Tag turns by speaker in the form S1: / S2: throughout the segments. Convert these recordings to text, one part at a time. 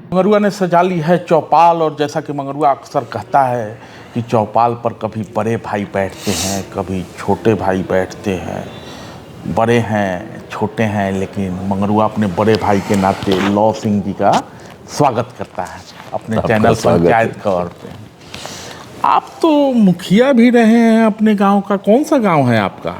S1: मंगरुआ ने सजा ली है चौपाल, और जैसा कि मंगरुआ अक्सर कहता है कि चौपाल पर कभी बड़े भाई बैठते हैं, कभी छोटे भाई बैठते हैं, बड़े हैं छोटे हैं, लेकिन मंगरुआ अपने बड़े भाई के नाते लौ सिंह जी का स्वागत करता है अपने चैनल पंचायत कौर पे। आप तो मुखिया भी रहे हैं अपने गांव का, कौन सा गांव है आपका?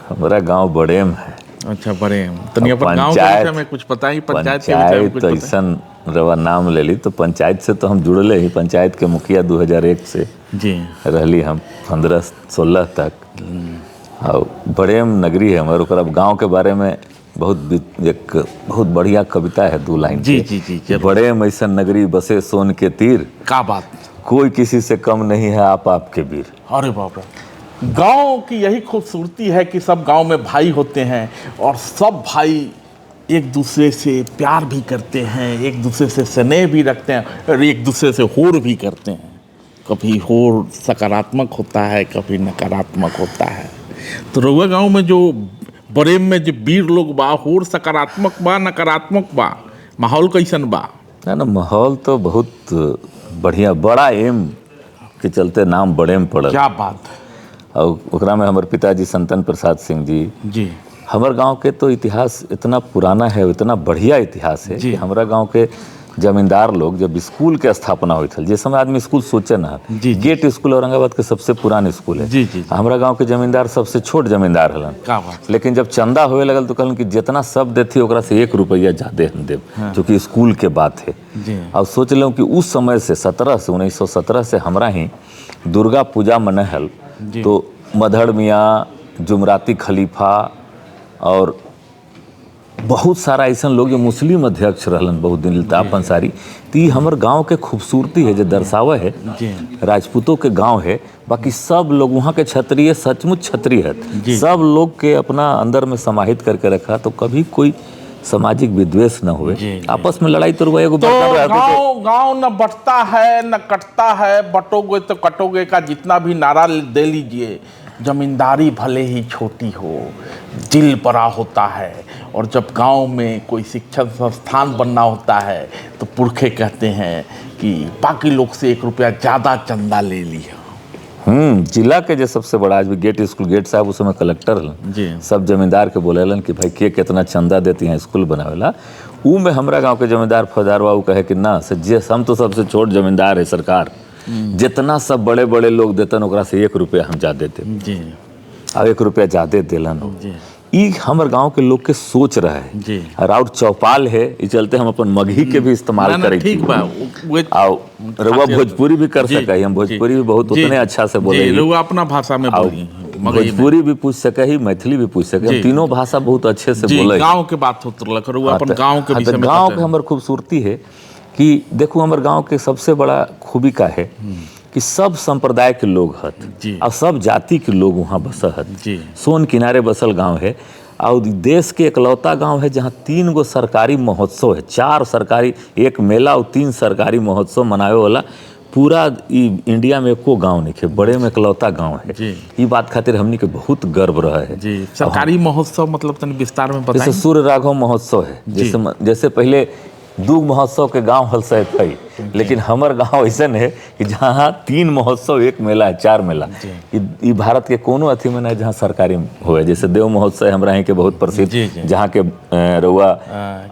S2: हमारा गांव बड़ेम है।
S1: अच्छा, बड़ेम। तो अपन गांव के विषय में कुछ पता ही, पंचायत के विषय में कुछ
S2: तो ऐसा रवा नाम ले ली तो पंचायत से तो हम जुड़ले ही, पंचायत के मुखिया 2001 से
S1: जी
S2: रहली हम 15-16 तक। और बड़ेम नगरी है हमारे। अब गांव के बारे में बहुत बढ़िया कविता है 2 लाइन
S1: जी जी जी।
S2: बड़ेम ऐसा नगरी बसे सोन के तीर,
S1: क्या बात,
S2: कोई किसी से कम नहीं है आप आपके वीर।
S1: अरे बाप रे। गांव की यही खूबसूरती है कि सब गांव में भाई होते हैं और सब भाई एक दूसरे से प्यार भी करते हैं, एक दूसरे से स्नेह भी रखते हैं और एक दूसरे से होड़ भी करते हैं। कभी होड़ सकारात्मक होता है, कभी नकारात्मक होता है। तो रउआ गांव में जो बड़ेम में जो वीर लोग बा, होड़ सकारात्मक बा नकारात्मक बा, माहौल कैसन बा?
S2: ना माहौल तो बहुत बढ़िया, बड़ा एम के चलते नाम बड़ेम पड़ल।
S1: क्या बात।
S2: और ओकरा में हमारे पिताजी संतन प्रसाद सिंह जी। हमारे गांव के तो इतिहास इतना पुराना है, इतना बढ़िया इतिहास है कि हमारा गांव के जमींदार लोग जब स्कूल के स्थापना हुई थी, जिस समय आदमी स्कूल सोचे ना, गेट स्कूल औरंगाबाद के सबसे पुराना स्कूल है। हमारा गांव के जमींदार सबसे छोट जमींदार हलन, लेकिन जब चंदा होए लगल तो कहलन कि जितना सब देती ओकरा से 1 रुपया ज्यादा हम देव, क्योंकि स्कूल के बात है। अब सोच लो कि उस समय से 1917 से हमारा ही दुर्गा पूजा मनहल, तो मधड़ मियाँ, जुमराती खलीफा और बहुत सारा ऐसा लोग जो मुस्लिम अध्यक्ष रहलन बहुत दिन, अल्ताफ अंसारी। तो ये हमारे गांव के खूबसूरती है जो दर्शावा है। राजपूतों के गांव है, बाकी सब लोग वहाँ के क्षत्रिय सचमुच क्षत्रिय है, सब लोग के अपना अंदर में समाहित करके रखा, तो कभी कोई सामाजिक विद्वेष न हुए, आपस में लड़ाई तो एगो
S1: गांव न बटता है न कटता है, बटोगे तो कटोगे का जितना भी नारा दे लीजिए, जमींदारी भले ही छोटी हो दिल बड़ा होता है। और जब गांव में कोई शिक्षण संस्थान बनना होता है तो पुरखे कहते हैं कि बाकी लोग से 1 रुपया ज़्यादा चंदा ले लिया।
S2: जिला के जो सबसे बड़ा आज भी गेट स्कूल, गेट साहब उस समय कलेक्टर हलन, सब जमींदार के बोलेलन कि भाई के कितना चंदा देती हैं स्कूल बनावेला। ऊ में हमारा गांव के जमींदार फौजदार बाबू कहे कि ना हम तो सबसे छोट जमींदार है, सरकार जितना सब बड़े बड़े लोग देतन ओकरा से 1 रुपया हम ज्यादा देते, अब 1 रुपया ज्यादा दिलन। ई हमारे गांव के लोग के सोच रहा है। और और चौपाल है, इस चलते हम अपन मगही के भी इस्तेमाल करें। रउआ भोजपुरी भी कर सके, हम भोजपुरी भी बहुत उतने अच्छा से बोले,
S1: अपना भाषा में
S2: भोजपुरी भी पूछ सके ही, मैथिली भी पूछ सके, तीनों भाषा बहुत अच्छे से बोले।
S1: गाँव के बात होता, गाँव
S2: के हमारे खूबसूरती है कि देखो हमारे गांव के सबसे बड़ा खूबी का है कि सब संप्रदाय के लोग हत और सब जाति के लोग वहाँ बस हत। सोन किनारे बसल गांव है और देश के इकलौता गांव है जहाँ 3 गो सरकारी महोत्सव है, 4 सरकारी, 1 मेला और 3 सरकारी महोत्सव मनावे वाला पूरा इंडिया में एको गांव नहीं है, बड़े में इकलौता गांव है। ये बात खातिर हमनी के बहुत गर्व रहा है।
S1: सरकारी महोत्सव मतलब तनी विस्तार में बताएं।
S2: जैसे सूर्य राघव महोत्सव है, जैसे पहले 2 महोत्सव के गांव हल सहित है, लेकिन हमार गांव ऐसा है कि जहाँ 3 महोत्सव, 1 मेला है, 4 मेला। ये भारत के कोनो अथी में नहीं जहाँ सरकारी हुए। जैसे देव महोत्सव हमारा यहाँ के बहुत प्रसिद्ध, जहाँ के रउआ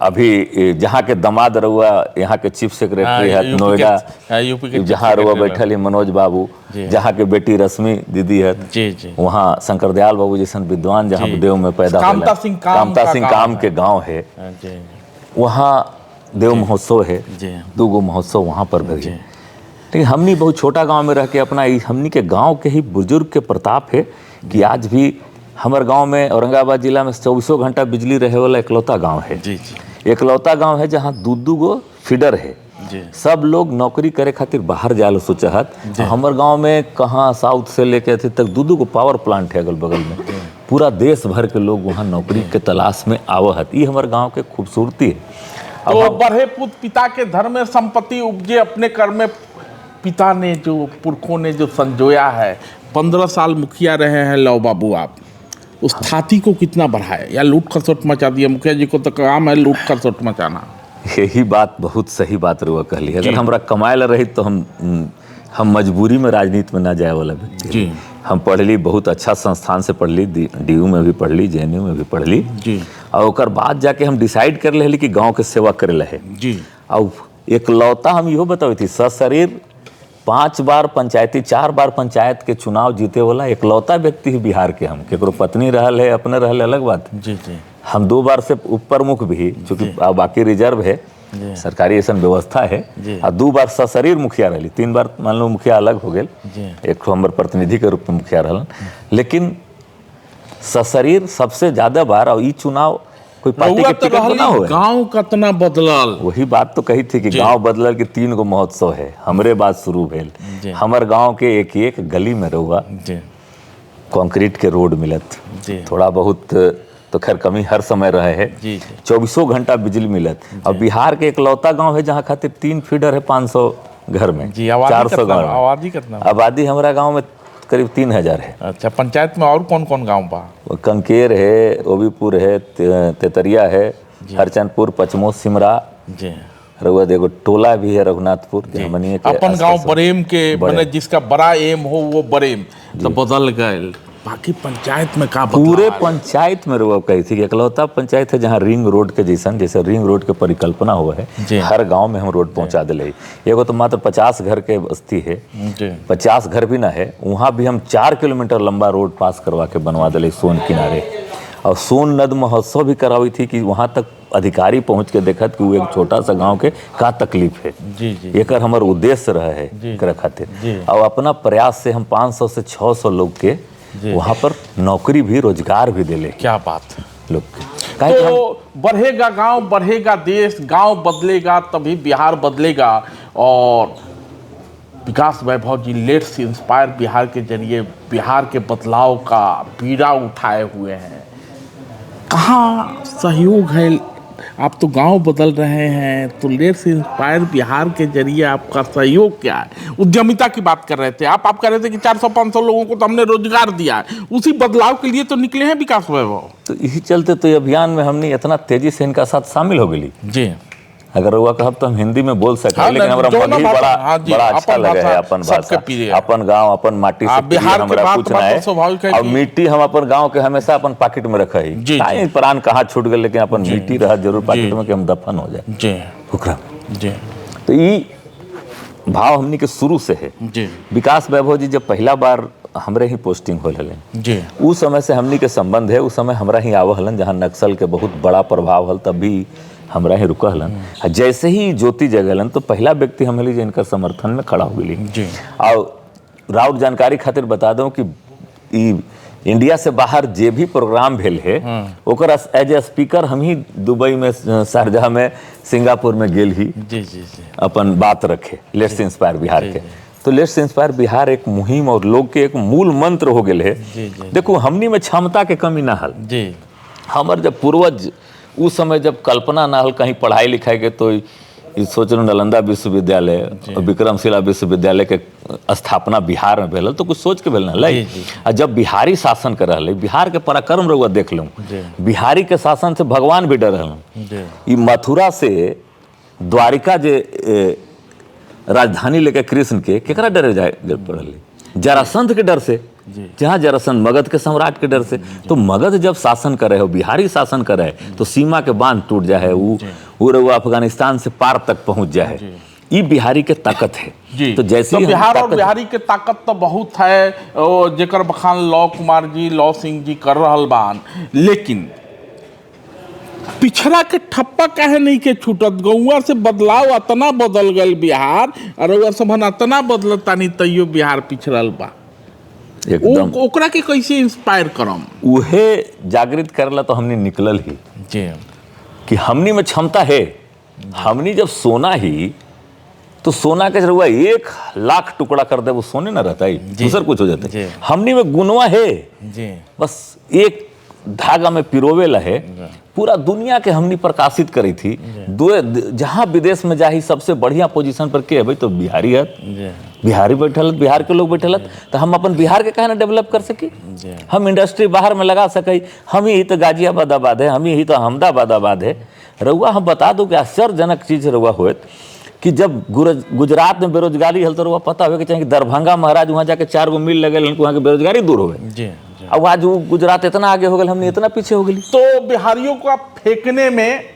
S2: अभी जहाँ के दामाद रउआ यहाँ के चीफ सेक्रेटरी है नोएडा, जहाँ रउआ बैठल है मनोज बाबू, जहाँ के बेटी रश्मि दीदी है, वहाँ शंकर दयाल बाबू जैसा विद्वान जहाँ देव में पैदा हुआ, कामता सिंह काम के गाँव है, वहाँ देव महोत्सव है। 2 गो महोत्सव वहाँ पर भी है। लेकिन हमनी बहुत छोटा गांव में रह के अपना हमनी के गांव के ही बुजुर्ग के प्रताप है कि आज भी हमारे गांव में औरंगाबाद जिला में 24 घंटा बिजली रहे वाला इकलौता गांव है। इकलौता गांव है जहाँ 2 गो फीडर है। सब लोग नौकरी करे खातिर बाहर जाए सोचहत। हमारे गाँव में कहाँ साउथ से लेके तक 2 गो पावर प्लांट है अगल बगल में, पूरा देश भर के लोग वहाँ नौकरी के तलाश में आवत। ये हमारे गाँव के खूबसूरती है।
S1: तो बढ़े पुत पिता के धर्म में संपत्ति उपजे अपने कर में, पिता ने जो पुरखों ने जो संजोया है। 15 साल मुखिया रहे हैं लव बाबू आप, उस थाती को कितना बढ़ाए या लूट खसोट मचा दिया? मुखिया जी को तो काम है लूट खसोट मचाना।
S2: यही बात बहुत सही बात रुआ कहली। अगर हमरा कमाए रही तो हम मजबूरी में राजनीति में ना जाए वाला व्यक्ति
S1: जी।
S2: हम पढ़ली, बहुत अच्छा संस्थान से पढ़ली, DU में भी पढ़ली, JNU में भी पढ़ली
S1: जी।
S2: और ओकर बाद जाके हम डिसाइड कर लेली कि गांव के सेवा करे लहे
S1: जी।
S2: और एकलौता हम इहो बतावी थी सशरीर 5 बार पंचायती 4 बार पंचायत के चुनाव जीते वाला एकलौता व्यक्ति ही बिहार के। हम केकरो पत्नी रहल है, अपने रहल है, अलग बात है।
S1: जी जी।
S2: हम 2 बार से ऊपर मुख भी, चूँकि बाकी रिजर्व है, सरकारी ऐसा व्यवस्था है, और 2 बार सशरीर मुखिया रही, 3 बार मान लो मुखिया अलग हो गए, एक हमर प्रतिनिधि के रूप में मुखिया रहलन, लेकिन सशरीर सबसे ज्यादा बार। और ई चुनाव कोई पार्टी के टिकट ना हो,
S1: गांव कितना बदलल।
S2: वही बात तो कही थी कि गांव बदलल के 3 गो महोत्सव है, हमरे बात शुरू भेल। हमर गांव के एक एक गली में रहुआ कंक्रीट के रोड मिलत, थोड़ा बहुत तो खैर कमी हर समय रहे है, 24 घंटा बिजली मिलत। और बिहार के एकलौता गांव है जहाँ खातिर 3 फीडर है 500 घर में, 400 गाँव।
S1: आबादी कितना?
S2: आबादी हमारा गांव में करीब 3000 है।
S1: अच्छा, पंचायत में और कौन कौन गांव बा?
S2: कंकेर है, ओबीपुर है, तेतरिया है, हरचंदपुर, पचमोस, सिमरा, रउआ एगो टोला भी है रघुनाथपुर के। हमनी के
S1: अपन गांव बरेम के, मतलब जिसका बड़ा एम हो वो बरेम तो बदल गए। बाकी पंचायत में का
S2: पूरे पंचायत में रउआ कही थी कि एकलौता पंचायत है जहाँ रिंग रोड के जैसे रिंग रोड के परिकल्पना हुआ है, हर गांव में हम रोड पहुंचा दिले। एगो तो मात्र 50 घर के बस्ती है, 50 घर भी ना है, वहाँ भी हम 4 किलोमीटर लंबा रोड पास करवा के बनवा दिले सोन किनारे। और सोन नद महोत्सव भी करावी थी कि वहाँ तक अधिकारी पहुँच के देखत कि वो एक छोटा सा गांव के का तकलीफ है। एक हमार उद्देश्य रहा है करे खातिर। और अपना प्रयास से हम 500 से 600 लोग के वहाँ पर नौकरी भी, रोजगार भी दिले।
S1: क्या बात है
S2: लोग के।
S1: तो बढ़ेगा गांव, बढ़ेगा देश, गांव बदलेगा तभी बिहार बदलेगा। और विकास वैभव जी लेट्स इंस्पायर बिहार के जरिए बिहार के बदलाव का बीड़ा उठाए हुए हैं। कहाँ सहयोग है? आप तो गांव बदल रहे हैं, तो लेट्स इंस्पायर बिहार के जरिए आपका सहयोग क्या है? उद्यमिता की बात कर रहे थे आप कह रहे थे कि 400-500 लोगों को तो हमने रोजगार दिया है। उसी बदलाव के लिए तो निकले हैं विकास वैभव।
S2: तो यही चलते तो अभियान में हमने इतना तेजी से इनका साथ शामिल हो गई जी। अगर हुआ कहब तो हम हिंदी में बोल सकते हैं, लेकिन हमारा मन ही बड़ा अच्छा लगे है। अपन भाषा, अपन गांव, अपन माटी से
S1: बिहार
S2: हमरा कुछ ना है। और मिट्टी हम अपन गांव के हमेशा अपन पॉकेट में रखा है। प्राण कहाँ छूट गए, लेकिन अपन मिट्टी रहा जरूर पॉकेट में कि हम दफन हो जाए। तो ये भाव हमनी के शुरू से है। विकास वैभव जी जब पहला बार हमरे ही पोस्टिंग हो हलन, उस समय से हमनी के संबंध है। उस समय हमरा ही आव हलन जहाँ नक्सल के बहुत बड़ा प्रभाव हल, तब भी हमरा ही रुका हलन। जैसे ही ज्योति जगलन तो पहला व्यक्ति हम जो इनका समर्थन में खड़ा हो गई। और राउत जानकारी खातिर बता दूं कि इंडिया से बाहर जे भी प्रोग्राम भेल है ओकर एज ए स्पीकर हम ही दुबई में, शारजाह में, सिंगापुर में गेल ही अपन बात रखे लेट्स इंस्पायर बिहार के। तो लेट्स इंस्पायर बिहार एक मुहिम और लोग के एक मूल मंत्र हो गए है। देखो हमनी में क्षमता के कमी ना हल। हमार जब पूर्वज उस समय जब कल्पना ना हल कहीं पढ़ाई लिखाई के, तो सोच रहे नालंदा विश्वविद्यालय और विक्रमशिला विश्वविद्यालय के स्थापना बिहार में भेल, तो कुछ सोच के भेल ना। जब बिहारी शासन कर रहे, बिहार के पराक्रम रहुआ देख लूँ, बिहारी के शासन से भगवान भी डर रहे। मथुरा से द्वारिका जे राजधानी लेके कृष्ण के केकरा डरे जाए पड़े? जरासंध के डर से, जहाँ जरासंध मगध के सम्राट के डर से। तो मगध जब शासन करे हो, बिहारी शासन करे, तो सीमा के बांध टूट जाए, वो अफगानिस्तान से पार तक पहुंच जाए। ये बिहारी के ताकत है। तो जैसे
S1: तो बिहार और बिहारी के ताकत तो बहुत है, जेकर बखान लौ कुमार जी, लौ सिंह जी कर रहल बान। लेकिन पिछड़ा के ठप्पा काहे नहीं के छूटत? गौवा से बदलाव अतना बदल गल बिहार, और सबन अतना बदलता नहीं तैयो बिहार पिछड़ल बा। एकदम ओकरा के कैसे इंस्पायर करम?
S2: उहे जागृत करला तो हमने निकलल ही कि हमनी में क्षमता है। हमनी जब सोना ही, तो सोना के जरूर 1 लाख टुकड़ा कर दे वो सोने ना रहता ही, दूसर कुछ हो जाता है। हमनी में गुनवा है, बस एक धागा में पिरोवे लहे। पूरा दुनिया के हमनी प्रकाशित करी थी। जहाँ विदेश में जाही सबसे बढ़िया पोजीशन पर के है भाई, तो बिहारी है। बिहारी बैठल, बिहार के लोग बैठल, तो हम अपन बिहार के कहे ना डेवलप कर सकी, हम इंडस्ट्री बाहर में लगा सके। हम ही तो गाजियाबाद आबाद है, हम ही तो अहमदाबाद आबाद है। रउआ हम बता दो कि आश्चर्यजनक चीज रउआ होत कि जब गुजरात में बेरोजगारी हल तो रउआ पता होगा कि चाहिए कि दरभंगा महाराज वहाँ जाके 4 गो मिल लगे वहाँ की बेरोजगारी दूर हो गई।
S1: जी
S2: अब आज वो गुजरात इतना आगे हो गए, हमने इतना पीछे हो गई।
S1: तो बिहारियों को आप फेंकने में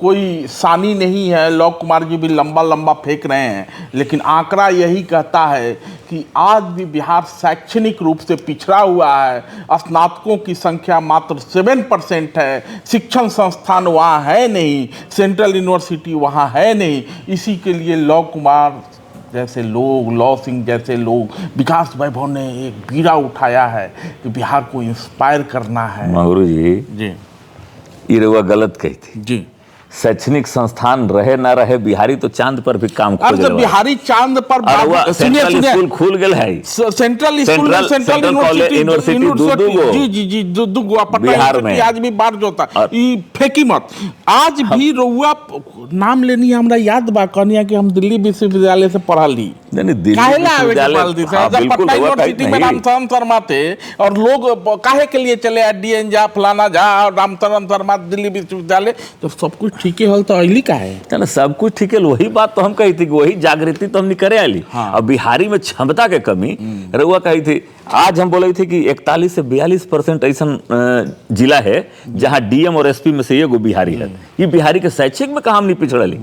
S1: कोई सानी नहीं है। लोक कुमार जी भी लंबा लंबा फेंक रहे हैं, लेकिन आंकड़ा यही कहता है कि आज भी बिहार शैक्षणिक रूप से पिछड़ा हुआ है। स्नातकों की संख्या मात्र 7% है। शिक्षण संस्थान वहाँ है नहीं, सेंट्रल यूनिवर्सिटी वहाँ है नहीं। इसी के लिए लोक कुमार जैसे लोग, लॉ सिंह जैसे लोग, विकास वैभव ने एक बीड़ा उठाया है कि बिहार को इंस्पायर करना है।
S2: मंगरू जी
S1: जी
S2: ये रउआ गलत कही थी।
S1: जी
S2: शैक्षणिक संस्थान रहे ना रहे, बिहारी तो चांद पर भी काम खोज
S1: जब बिहारी चांद पर
S2: सेंट्रल स्कूल खुल गए है,
S1: सेंट्रल स्कूल में सेंट्रल यूनिवर्सिटी जी जी जी दो
S2: बिहार में
S1: आज भी बाढ़ जोता ई फेंकी मत। आज भी रउआ नाम लेनी हमरा याद बा, कहनिया कि हम दिल्ली विश्वविद्यालय से पढ़ा ली।
S2: नहीं दिल्ली विश्वविद्यालय
S1: पटना यूनिवर्सिटी में रामचरण शर्मा थे और लोग काहे के लिए चले डीएन झा, फलाना झा और रामचरण शर्मा दिल्ली विश्वविद्यालय, जब सब कुछ ठीक हल तो अली का है
S2: ना, सब कुछ ठीक है। वही बात तो हम कही थी कि वही जागृति तो हमने करे आली।
S1: हाँ।
S2: अब बिहारी में क्षमता के कमी रउआ कही थी। आज हम बोले थे कि 41 से 42% ऐसा जिला है जहां डीएम और एसपी में से एगो बिहारी है। ये बिहारी के शैक्षिक में कहा हमने पिछड़ली,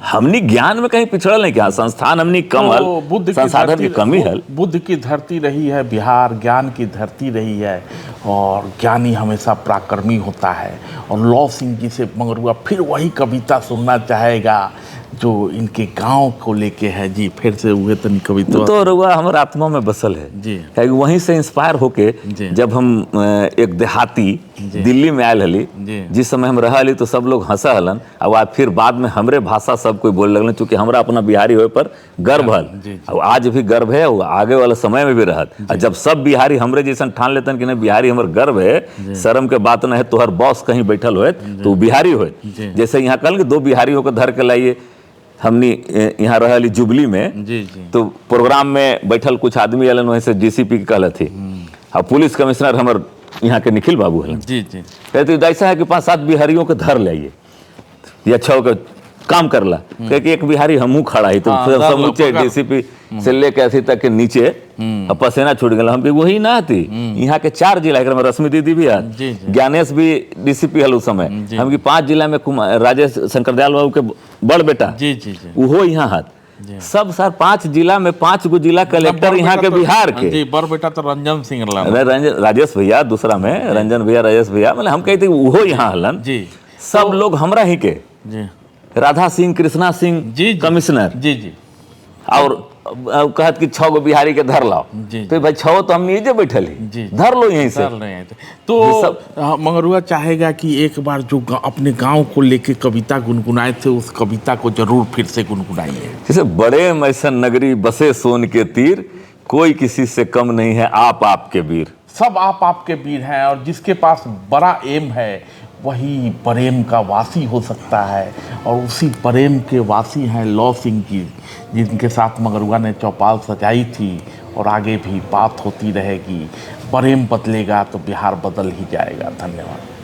S2: हमने ज्ञान में कहीं पिछड़ल नहीं, क्या संस्थान हमने कम हल, संसाधन की कमी हल।
S1: बुद्ध की धरती रही है बिहार, ज्ञान की धरती रही है और ज्ञानी हमेशा पराक्रमी होता है। और लॉ सिंह जी से मंगरुआ फिर वही कविता सुनना चाहेगा जो इनके गांव को लेके है। जी फिर से हुए तनी कविता
S2: तो रउआ हमारे आत्मा में बसल है
S1: जी,
S2: वहीं से इंस्पायर होके जब हम एक देहाती दिल्ली में आयल हली, जिस समय हम रहली तो सब लोग हंसा हलन। अब आज फिर बाद में हमरे भाषा सब कोई बोल लगल, चूंकि हमरा अपना बिहारी होए पर गर्व हल। अब आज भी गर्व है, आगे वाला समय में भी रहत। जब सब बिहारी हमरे जैसा ठान लेतन कि नहीं बिहारी हमर गर्व है, शर्म के बात न है, तोहर बॉस कहीं बैठल होए तो बिहारी होए। जैसे यहाँ कल 2 बिहारियों को धर के लाइए, हमनी यहाँ रहली जुबली में तो प्रोग्राम में बैठल कुछ आदमी अलन, वहीं से डीसीपी कहल थी। अब पुलिस कमिश्नर हमर यहाँ के निखिल बाबू हलन, कहते ऐसा है कि 5-7 बिहारियों के धर लाइए या 6 का काम करला, क्योंकि एक बिहारी हमू खड़ा ही तो समूचे डीसीपी से लेके ऐसी तक के नीचे पसेना छूट गया। हम भी वही ना थी, यहाँ के 4 जिला में रश्मि दीदी भी है, ज्ञानेश भी डीसीपी हल उस समय, हम की 5 जिला में राजेश शंकर दयाल बाबू के बड़ बेटा वो यहाँ हाथ सब सर 5 जिला में 5 गो जिला कलेक्टर यहाँ के बिहार के।
S1: जी बड़ बेटा तो रंजन सिंह
S2: राजेश भैया, दूसरा में रंजन भैया, राजेश भैया, मतलब हम कहते वो यहाँ हलन। सब लोग हमरा ही के, राधा सिंह, कृष्णा सिंह कमिश्नर जी और कहत कि 6 गो बिहारी के धर लाओ, तो भाई 6 तो हम नीचे बैठल ही, धर लो यहीं से।
S1: तो मंगरुआ चाहेगा कि एक बार जो अपने गांव को लेके कविता गुनगुनाए थे उस कविता को जरूर फिर से गुनगुनाइए।
S2: जैसे बड़े मैसन नगरी बसे सोन के तीर, कोई किसी से कम नहीं है आप आपके वीर।
S1: सब आप आपके वीर हैं और जिसके पास बड़ा एम है वही प्रेम का वासी हो सकता है। और उसी प्रेम के वासी हैं लॉ सिंह जी, जिनके साथ मंगरुआ ने चौपाल सजाई थी और आगे भी बात होती रहेगी। प्रेम बदलेगा तो बिहार बदल ही जाएगा। धन्यवाद।